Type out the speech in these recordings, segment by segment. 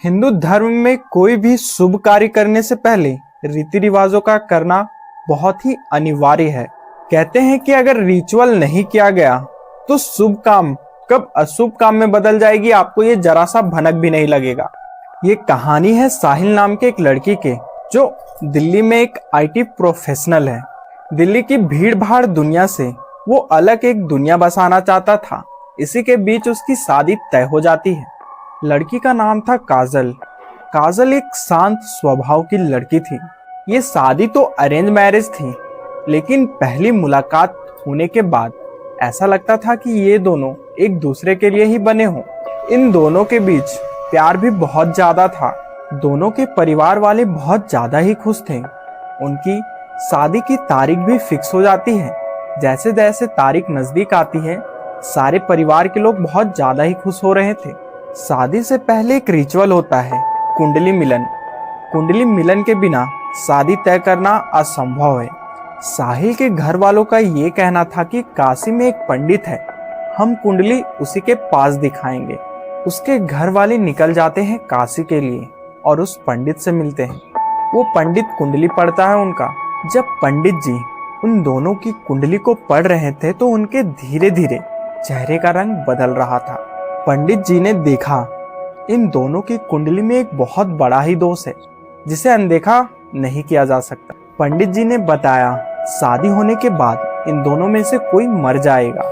हिंदू धर्म में कोई भी शुभ कार्य करने से पहले रीति रिवाजों का करना बहुत ही अनिवार्य है। कहते हैं कि अगर रिचुअल नहीं किया गया तो शुभ काम कब अशुभ काम में बदल जाएगी, आपको ये जरा सा भनक भी नहीं लगेगा। ये कहानी है साहिल नाम के एक लड़की के, जो दिल्ली में एक आईटी प्रोफेशनल है। दिल्ली की भीड़ भाड़ दुनिया से वो अलग एक दुनिया बसाना चाहता था। इसी के बीच उसकी शादी तय हो जाती है। लड़की का नाम था काजल। काजल एक शांत स्वभाव की लड़की थी। ये शादी तो अरेंज मैरिज थी, लेकिन पहली मुलाकात होने के बाद ऐसा लगता था कि ये दोनों एक दूसरे के लिए ही बने हों। इन दोनों के बीच प्यार भी बहुत ज्यादा था। दोनों के परिवार वाले बहुत ज्यादा ही खुश थे। उनकी शादी की तारीख भी फिक्स हो जाती है। जैसे जैसे तारीख नजदीक आती है, सारे परिवार के लोग बहुत ज्यादा ही खुश हो रहे थे। शादी से पहले एक रिचुअल होता है, कुंडली मिलन। कुंडली मिलन के बिना शादी तय करना असंभव है। साहिल के घर वालों का ये कहना था कि काशी में एक पंडित है, हम कुंडली उसी के पास दिखाएंगे। उसके घर वाले निकल जाते हैं काशी के लिए और उस पंडित से मिलते हैं। वो पंडित कुंडली पढ़ता है उनका। जब पंडित जी उन दोनों की कुंडली को पढ़ रहे थे तो उनके धीरे धीरे चेहरे का रंग बदल रहा था। पंडित जी ने देखा इन दोनों की कुंडली में एक बहुत बड़ा ही दोष है, जिसे अनदेखा नहीं किया जा सकता। पंडित जी ने बताया, शादी होने के बाद इन दोनों में से कोई मर जाएगा।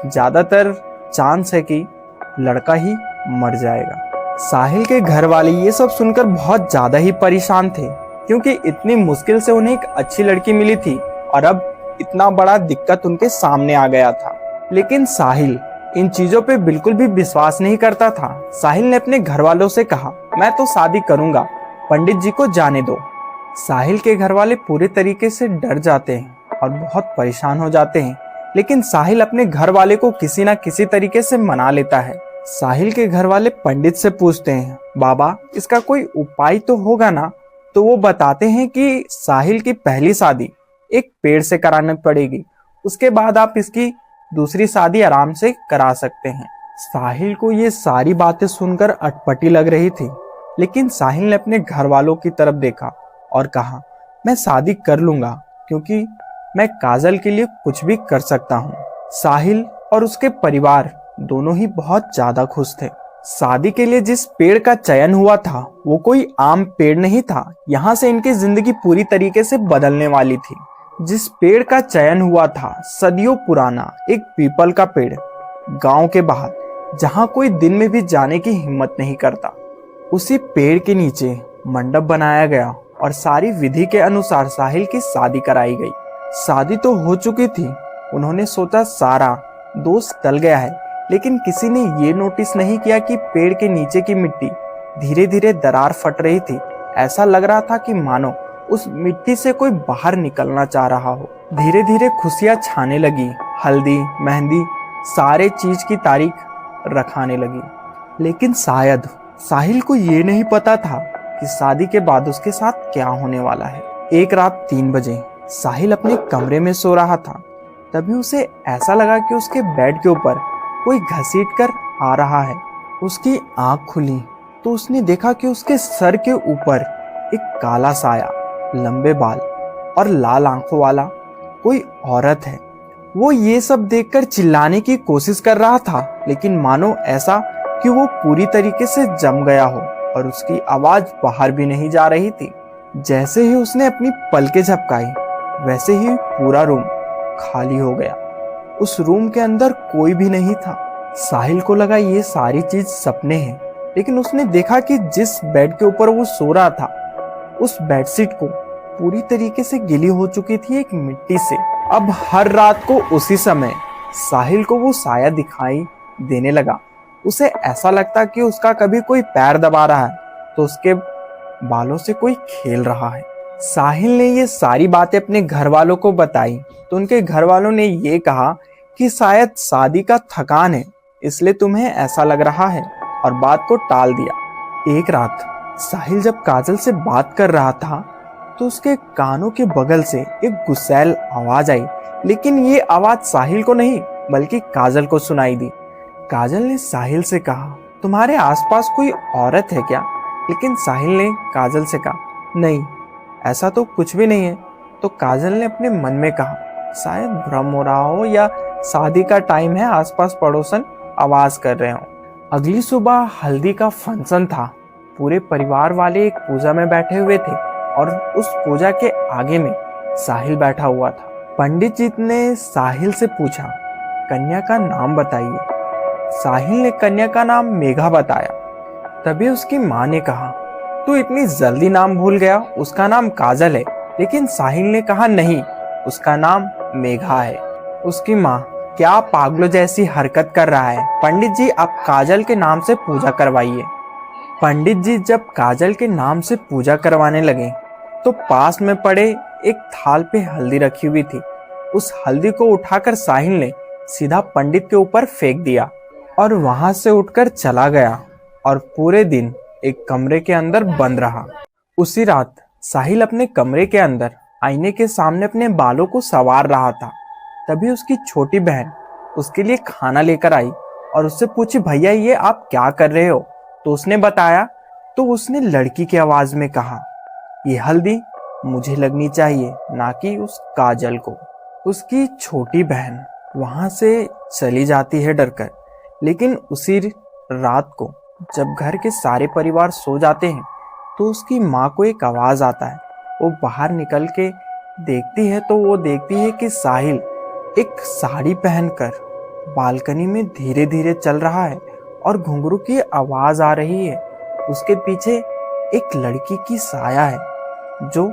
ज्यादातर चांस है कि लड़का ही मर जाएगा। साहिल के घर वाले ये सब सुनकर बहुत ज्यादा ही परेशान थे, क्योंकि इतनी मुश्किल से उन्हें एक अच्छी लड़की मिली थी और अब इतना बड़ा दिक्कत उनके सामने आ गया था। लेकिन साहिल इन चीजों पे बिल्कुल भी विश्वास नहीं करता था। साहिल ने अपने घर वालों से कहा, मैं तो शादी करूंगा, पंडित जी को जाने दो। साहिल के घर वाले पूरे तरीके से डर जाते हैं और बहुत परेशान हो जाते हैं, लेकिन साहिल अपने घर वाले को किसी ना किसी तरीके से मना लेता है। साहिल के घर वाले पंडित से पूछते हैं, बाबा इसका कोई उपाय तो होगा ना? तो वो बताते हैं कि साहिल की पहली शादी एक पेड़ से करानी पड़ेगी, उसके बाद आप इसकी दूसरी शादी आराम से करा सकते हैं। साहिल को ये सारी बातें सुनकर अटपटी लग रही थी, लेकिन साहिल ने अपने घर वालों की तरफ देखा और कहा, मैं शादी कर लूंगा, क्योंकि मैं काजल के लिए कुछ भी कर सकता हूँ। साहिल और उसके परिवार दोनों ही बहुत ज्यादा खुश थे। शादी के लिए जिस पेड़ का चयन हुआ था वो कोई आम पेड़ नहीं था। यहाँ से इनकी जिंदगी पूरी तरीके से बदलने वाली थी। जिस पेड़ का चयन हुआ था सदियों पुराना एक पीपल का पेड़, गांव के बाहर, जहां कोई दिन में भी जाने की हिम्मत नहीं करता। उसी पेड़ के नीचे मंडप बनाया गया और सारी विधि के अनुसार साहिल की शादी कराई गई। शादी तो हो चुकी थी। उन्होंने सोचा सारा दोष टल गया है, लेकिन किसी ने ये नोटिस नहीं किया कि पेड़ के नीचे की मिट्टी धीरे धीरे दरार फट रही थी। ऐसा लग रहा था कि मानो उस मिट्टी से कोई बाहर निकलना चाह रहा हो। धीरे धीरे खुशियां छाने लगी। हल्दी, मेहंदी, सारे चीज की तारीख रखाने लगी। लेकिन शायद साहिल को ये नहीं पता था कि शादी के बाद उसके साथ क्या होने वाला है। एक रात 3 बजे साहिल अपने कमरे में सो रहा था। तभी उसे ऐसा लगा कि उसके बेड के ऊपर कोई घसीट कर आ रहा है। उसकी आंख खुली तो उसने देखा कि उसके सर के ऊपर एक काला साया, लंबे बाल और लाल आंखों वाला कोई औरत है। वो ये सब देखकर चिल्लाने की कोशिश कर रहा था, लेकिन मानो ऐसा कि वो पूरी तरीके से जम गया हो और उसकी आवाज बाहर भी नहीं जा रही थी। जैसे ही उसने अपनी पलकें झपकाई, वैसे ही पूरा रूम खाली हो गया। उस रूम के अंदर कोई भी नहीं था। साहिल को लगा ये सारी चीज सपने हैं, लेकिन उसने देखा कि जिस बेड के ऊपर वो सो रहा था उस बेडशीट को पूरी तरीके से गिली हो चुकी थी एक मिट्टी से। अब हर रात को उसी समय साहिल को वो साया दिखाई देने लगा। उसे ऐसा लगता कि उसका कभी कोई पैर दबा रहा है तो उसके बालों से कोई खेल रहा है। साहिल ने ये सारी बातें अपने घर वालों को बताई तो उनके घर वालों ने ये कहा कि शायद शादी का थकान है, इसलिए तुम्हें ऐसा लग रहा है, और बात को टाल दिया। एक रात साहिल जब काजल से बात कर रहा था तो उसके कानों के बगल से एक गुस्सैल आवाज आई, लेकिन ये आवाज साहिल को नहीं बल्कि काजल को सुनाई दी। काजल ने साहिल से कहा, तुम्हारे आसपास कोई औरत है क्या? लेकिन साहिल ने काजल से कहा, नहीं, ऐसा तो कुछ भी नहीं है। तो काजल ने अपने मन में कहा, शायद भ्रम हो रहा हो या शादी का टाइम है, आसपास पड़ोसन आवाज कर रहे हो। अगली सुबह हल्दी का फंक्शन था। पूरे परिवार वाले एक पूजा में बैठे हुए थे और उस पूजा के आगे में साहिल बैठा हुआ था। पंडित जी ने साहिल से पूछा, कन्या का नाम बताइए। साहिल ने कन्या का नाम मेघा बताया। तभी उसकी माँ ने कहा, तू इतनी जल्दी नाम भूल गया, उसका नाम काजल है। लेकिन साहिल ने कहा, नहीं, उसका नाम मेघा है। उसकी माँ, क्या पागलों जैसी हरकत कर रहा है? पंडित जी, आप काजल के नाम से पूजा करवाइए। पंडित जी जब काजल के नाम से पूजा करवाने लगे तो पास में पड़े एक थाल पे हल्दी रखी हुई थी। उस हल्दी को उठाकर साहिल ने सीधा पंडित के ऊपर फेंक दिया और वहां से उठकर चला गया और पूरे दिन एक कमरे के अंदर बंद रहा। उसी रात साहिल अपने कमरे के अंदर आईने के सामने अपने बालों को संवार रहा था। तभी उसकी छोटी बहन उसके लिए खाना लेकर आई और उससे पूछी, भैया ये आप क्या कर रहे हो? तो उसने बताया। तो उसने लड़की की आवाज में कहा, ये हल्दी मुझे लगनी चाहिए, ना कि उस काजल को। उसकी छोटी बहन वहां से चली जाती है डरकर। लेकिन उसी रात को जब घर के सारे परिवार सो जाते हैं तो उसकी माँ को एक आवाज आता है। वो बाहर निकल के देखती है तो वो देखती है कि साहिल एक साड़ी पहनकर बालकनी में धीरे धीरे चल रहा है और घुंघरू की आवाज आ रही है। उसके पीछे एक लड़की की साया है जो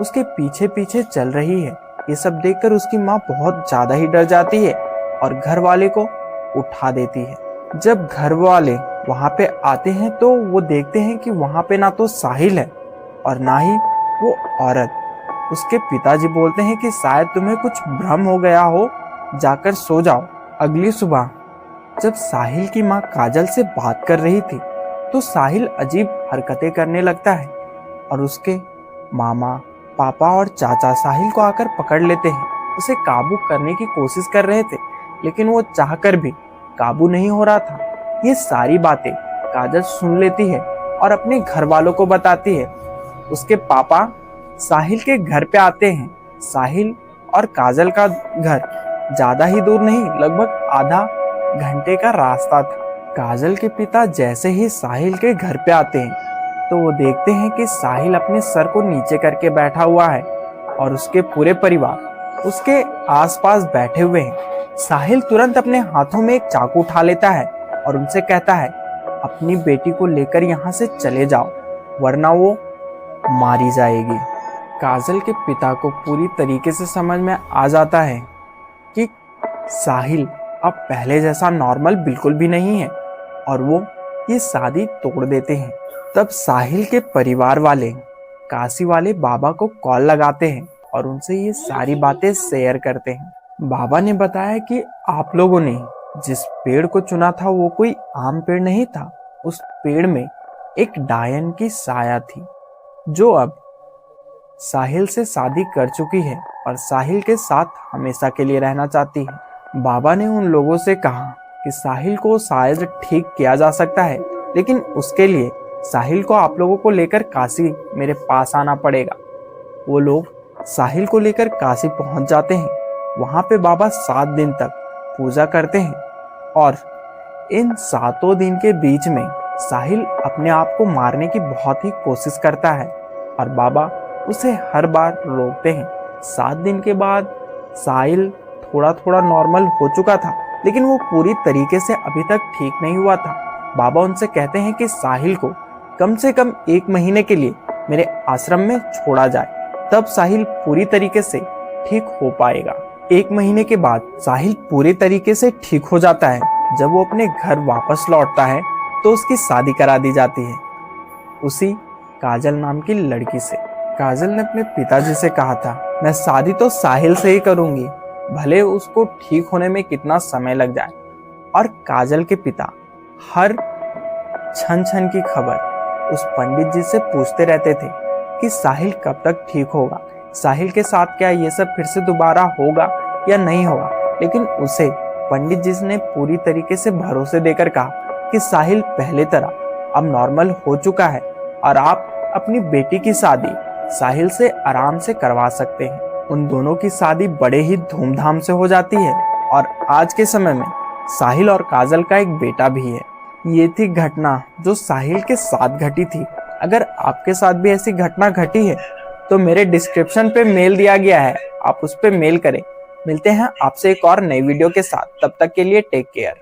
उसके पीछे पीछे चल रही है। ये सब देखकर उसकी माँ बहुत ज्यादा ही डर जाती है और घर वाले को उठा देती है। जब घर वाले वहां पे आते हैं तो वो देखते हैं कि वहां पे ना तो साहिल है और ना ही वो औरत। उसके पिताजी बोलते हैं कि शायद तुम्हें कुछ भ्रम हो गया हो, जाकर सो जाओ। अगली सुबह जब साहिल की माँ काजल से बात कर रही थी तो साहिल अजीब हरकतें करने लगता है और उसके मामा, पापा और चाचा साहिल को आकर पकड़ लेते हैं। उसे काबू करने की कोशिश कर रहे थे लेकिन वो चाहकर भी काबू नहीं हो रहा था। ये सारी बातें काजल सुन लेती है और अपने घर वालों को बताती है। उसके पापा साहिल के घर पे आते हैं। साहिल और काजल का घर ज्यादा ही दूर नहीं, लगभग आधा घंटे का रास्ता था। काजल के पिता जैसे ही साहिल के घर पे आते हैं तो वो देखते हैं कि साहिल अपने सर को नीचे करके बैठा हुआ है और उसके पूरे परिवार उसके आसपास बैठे हुए हैं। साहिल तुरंत अपने हाथों में एक चाकू उठा लेता है और उनसे कहता है, अपनी बेटी को लेकर यहाँ से चले जाओ वरना वो मारी जाएगी। काजल के पिता को पूरी तरीके से समझ में आ जाता है कि साहिल अब पहले जैसा नॉर्मल बिल्कुल भी नहीं है और वो ये शादी तोड़ देते हैं। तब साहिल के परिवार वाले काशी वाले बाबा को कॉल लगाते हैं और उनसे ये सारी बातें शेयर करते हैं। बाबा ने बताया कि आप लोगों ने जिस पेड़ को चुना था वो कोई आम पेड़ नहीं था। उस पेड़ में एक डायन की साया थी जो अब साहिल से शादी कर चुकी है और साहिल के साथ हमेशा के लिए रहना चाहती है। बाबा ने उन लोगों से कहा कि साहिल को शायद ठीक किया जा सकता है लेकिन उसके लिए साहिल को आप लोगों को लेकर काशी मेरे पास आना पड़ेगा। वो लोग साहिल को लेकर काशी पहुंच जाते हैं। वहां पे बाबा 7 दिन तक पूजा करते हैं और इन 7 दिन के बीच में साहिल अपने आप को मारने की बहुत ही कोशिश करता है और बाबा उसे हर बार रोकते हैं। 7 दिन के बाद साहिल थोड़ा थोड़ा नॉर्मल हो चुका था लेकिन वो पूरी तरीके से अभी तक ठीक नहीं हुआ था। बाबा उनसे कहते हैं कि साहिल को कम से कम 1 महीने के लिए मेरे आश्रम में छोड़ा जाए, तब साहिल पूरी तरीके से ठीक हो पाएगा। 1 महीने के बाद साहिल पूरी तरीके से ठीक हो जाता है। जब वो अपने घर वापस लौटता है तो उसकी शादी करा दी जाती है उसी काजल नाम की लड़की से। काजल ने अपने पिताजी से कहा था, मैं शादी तो साहिल से ही करूंगी, भले उसको ठीक होने में कितना समय लग जाए। और काजल के पिता हर क्षण क्षण की खबर उस पंडित जी से पूछते रहते थे कि साहिल कब तक ठीक होगा, साहिल के साथ क्या ये सब फिर से दोबारा होगा या नहीं होगा। लेकिन उसे पंडित जी ने पूरी तरीके से भरोसे देकर कहा कि साहिल पहले तरह अब नॉर्मल हो चुका है और आप अपनी बेटी की शादी साहिल से आराम से करवा सकते हैं। उन दोनों की शादी बड़े ही धूमधाम से हो जाती है और आज के समय में साहिल और काजल का एक बेटा भी है। ये थी घटना जो साहिल के साथ घटी थी। अगर आपके साथ भी ऐसी घटना घटी है तो मेरे डिस्क्रिप्शन पे मेल दिया गया है, आप उस पे मेल करें। मिलते हैं आपसे एक और नई वीडियो के साथ, तब तक के लिए टेक केयर।